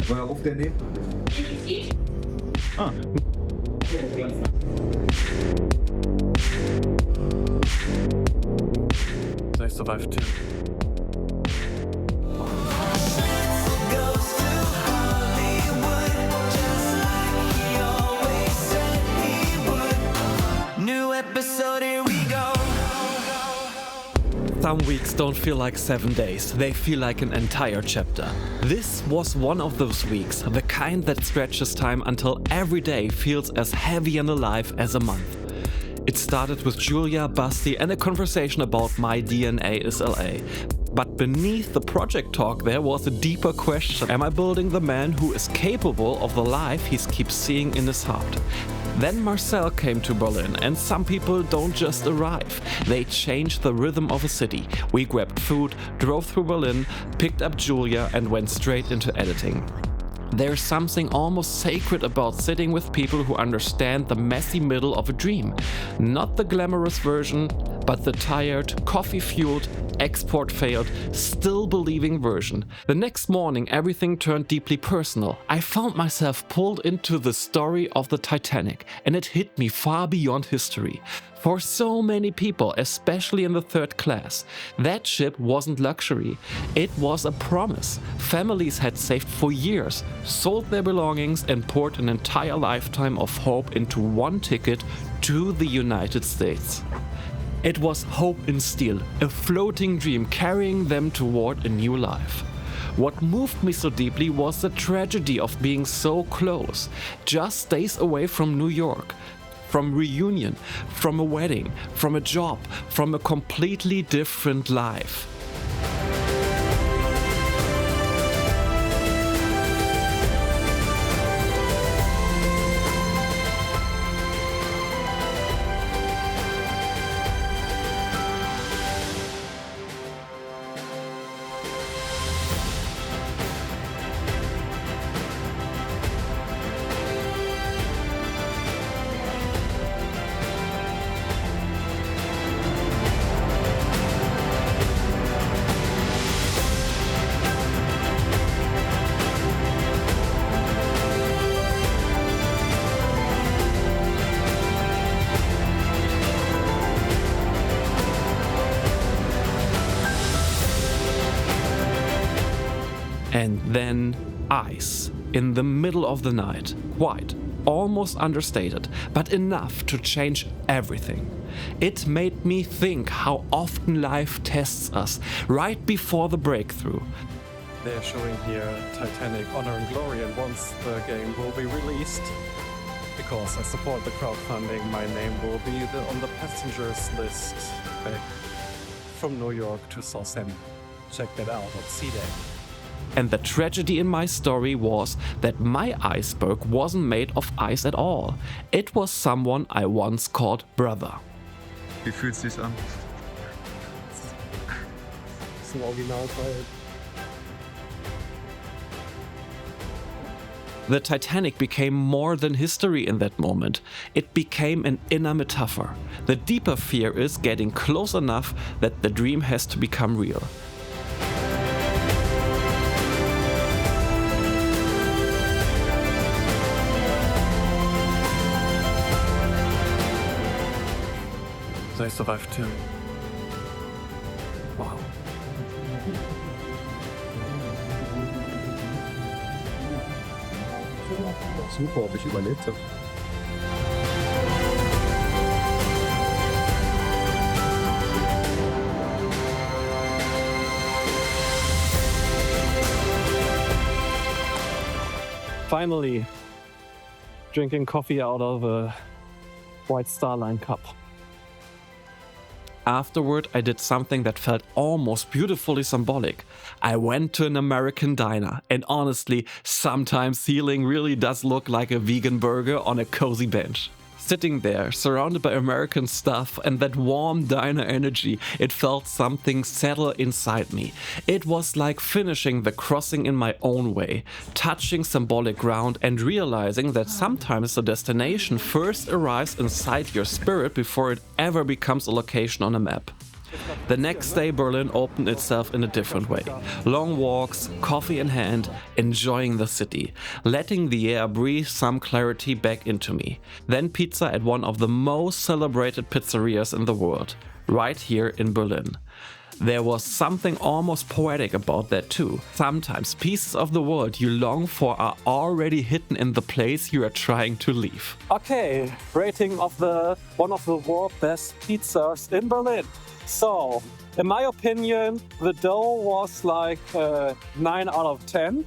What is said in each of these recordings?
War er auf der Nähe? Ah. They survived too. Some weeks don't feel like 7 days, they feel like an entire chapter. This was one of those weeks, the kind that stretches time until every day feels as heavy and alive as a month. It started with Julia, Basti and a conversation about my DNA is LA. But beneath the project talk there was a deeper question. Am I building the man who is capable of the life he keeps seeing in his heart? Then Marcel came to Berlin, and some people don't just arrive, they change the rhythm of a city. We grabbed food, drove through Berlin, picked up Julia and went straight into editing. There's something almost sacred about sitting with people who understand the messy middle of a dream. Not the glamorous version, but the tired, coffee-fueled, export-failed, still-believing version. The next morning everything turned deeply personal. I found myself pulled into the story of the Titanic, and it hit me far beyond history. For so many people, especially in the third class, that ship wasn't luxury, it was a promise. Families had saved for years, sold their belongings and poured an entire lifetime of hope into one ticket to the United States. It was hope in steel, a floating dream carrying them toward a new life. What moved me so deeply was the tragedy of being so close, just days away from New York. From reunion, from a wedding, from a job, from a completely different life. And then ice, in the middle of the night, white, almost understated, but enough to change everything. It made me think how often life tests us right before the breakthrough. They're showing here Titanic Honor and Glory, and once the game will be released, because I support the crowdfunding, my name will be on the passengers list back from New York to Southampton. Check that out on C-Day. And the tragedy in my story was that my iceberg wasn't made of ice at all. It was someone I once called brother. Wie fühlt sich's an? Das ist ein Originalteil. The Titanic became more than history in that moment. It became an inner metaphor. The deeper fear is getting close enough that the dream has to become real. They survived too. Wow. Super, ob ich überlebt habe. Finally, drinking coffee out of a White Star Line cup. Afterward, I did something that felt almost beautifully symbolic. I went to an American diner, and honestly, sometimes healing really does look like a vegan burger on a cozy bench. Sitting there, surrounded by American stuff and that warm diner energy, it felt something settle inside me. It was like finishing the crossing in my own way, touching symbolic ground and realizing that sometimes the destination first arrives inside your spirit before it ever becomes a location on a map. The next day, Berlin opened itself in a different way. Long walks, coffee in hand, enjoying the city, letting the air breathe some clarity back into me. Then pizza at one of the most celebrated pizzerias in the world, right here in Berlin. There was something almost poetic about that too. Sometimes pieces of the world you long for are already hidden in the place you are trying to leave. Okay, rating of one of the world's best pizzas in Berlin. So, in my opinion, the dough was like 9 out of 10.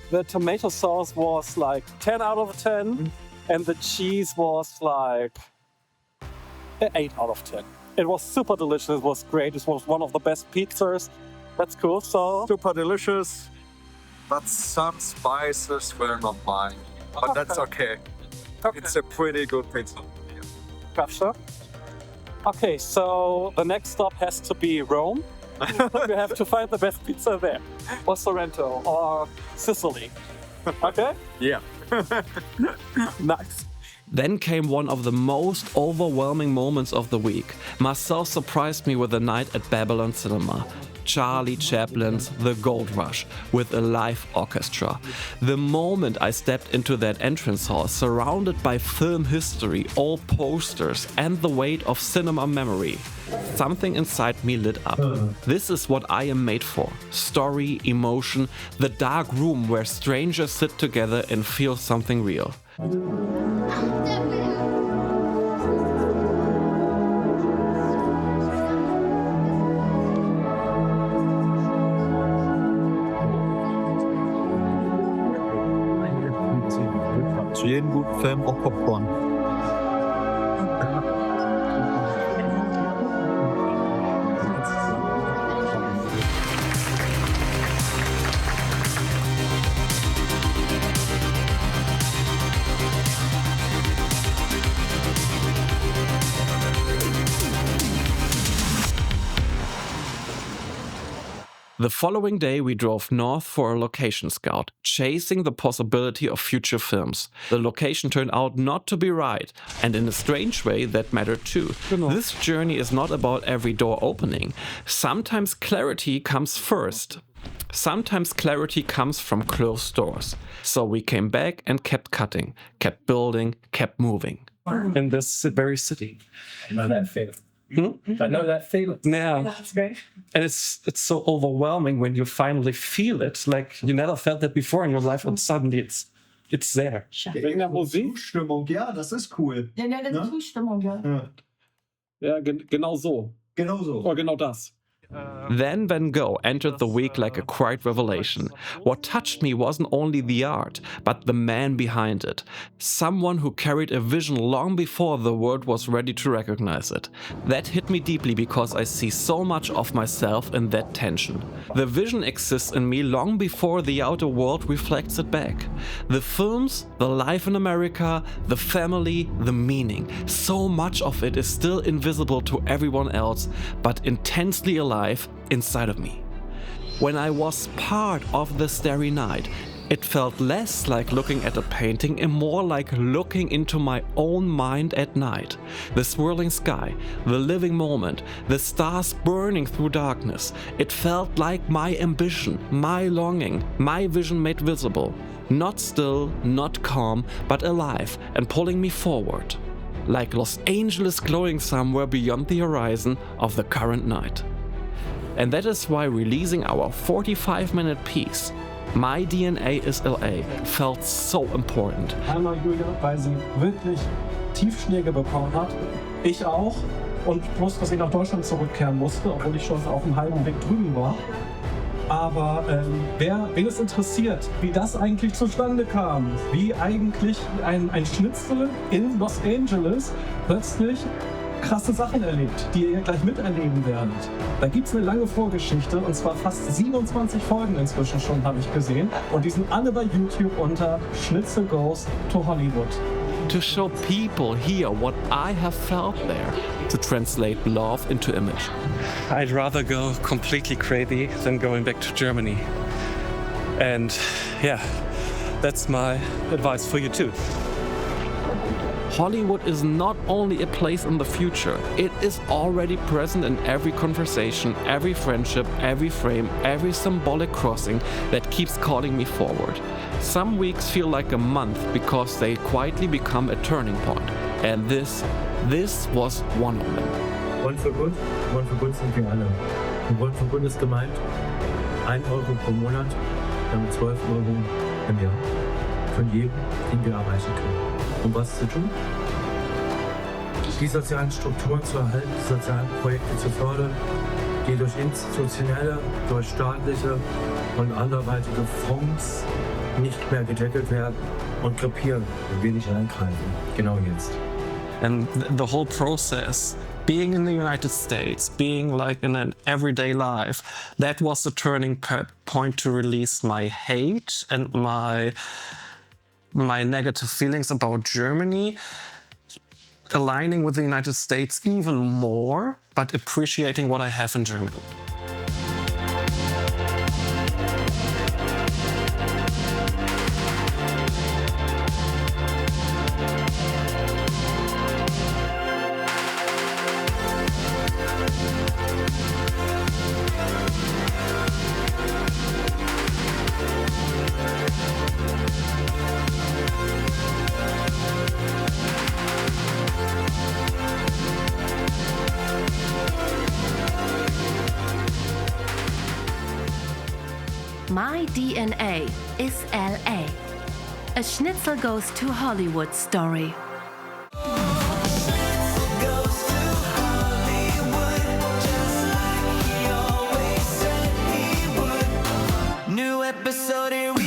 The tomato sauce was like 10 out of 10. And the cheese was like 8 out of 10. It was super delicious, it was great, it was one of the best pizzas. That's cool, so... Super delicious, but some spices were not mine. But that's okay. It's a pretty good pizza. Gotcha. Okay, so the next stop has to be Rome. We have to find the best pizza there. Or Sorrento, or Sicily. Okay? Yeah. Nice. Then came one of the most overwhelming moments of the week. Marcel surprised me with a night at Babylon Cinema. Charlie Chaplin's The Gold Rush with a live orchestra. The moment I stepped into that entrance hall, surrounded by film history, old posters, and the weight of cinema memory, something inside me lit up. This is what I am made for. Story, emotion, the dark room where strangers sit together and feel something real. Zu jedem guten Film auch Popcorn. The following day we drove north for a location scout, chasing the possibility of future films. The location turned out not to be right, and in a strange way that mattered too. This journey is not about every door opening. Sometimes clarity comes first. Sometimes clarity comes from closed doors. So we came back and kept cutting, kept building, kept moving. In this very city. I know that feeling. I know that feeling. Yeah. That's great. And it's so overwhelming when you finally feel it. Like you never felt that before in your life and suddenly it's there. Wegen der Musik? Zustimmung, ja, das ist cool. Ja, eine Zustimmung, ja. Ja, genau so. Genau so. Oder genau das. Then Van Gogh entered the week like a quiet revelation. What touched me wasn't only the art, but the man behind it. Someone who carried a vision long before the world was ready to recognize it. That hit me deeply because I see so much of myself in that tension. The vision exists in me long before the outer world reflects it back. The films, the life in America, the family, the meaning. So much of it is still invisible to everyone else, but intensely alive inside of me. When I was part of the Starry Night, it felt less like looking at a painting and more like looking into my own mind at night. The swirling sky, the living moment, the stars burning through darkness. It felt like my ambition, my longing, my vision made visible. Not still, not calm, but alive and pulling me forward. Like Los Angeles glowing somewhere beyond the horizon of the current night. And that is why releasing our 45-minute piece, My DNA is LA, felt so important. Einmal Julia, weil sie wirklich Tiefschläge bekommen hat. Ich auch. Und plus, dass ich nach Deutschland zurückkehren musste, obwohl ich schon auf dem halben Weg drüben war. Aber wen es interessiert, wie das eigentlich zustande kam, wie eigentlich ein Schnitzel in Los Angeles plötzlich krasse Sachen erlebt, die ihr gleich miterleben werdet. Da gibt es eine lange Vorgeschichte, und zwar fast 27 Folgen inzwischen schon, habe ich gesehen. Und die sind alle bei YouTube unter Schnitzel Goes to Hollywood. To show people here what I have felt there, to translate love into image. I'd rather go completely crazy than going back to Germany. And yeah, that's my advice for you too. Hollywood is not only a place in the future, it is already present in every conversation, every friendship, every frame, every symbolic crossing that keeps calling me forward. Some weeks feel like a month because they quietly become a turning point. And this was one of them. One for good sind wir alle. Und One for good ist gemeint, 1 Euro pro Monat, damit 12 Euro im Jahr. Von jedem, den wir erreichen können. Um was zu tun? Die sozialen Strukturen zu erhalten, die sozialen Projekte zu fördern, die durch institutionelle, durch staatliche und anderweitige Fonds nicht mehr gedeckelt werden und krepieren und wir nicht eingreifen. Genau jetzt. And the whole process, being in the United States, being like in an everyday life, that was the turning point to release my hate and my negative feelings about Germany, aligning with the United States even more, but appreciating what I have in Germany. My DNA is LA. A Schnitzel Goes to Hollywood story. New episode here.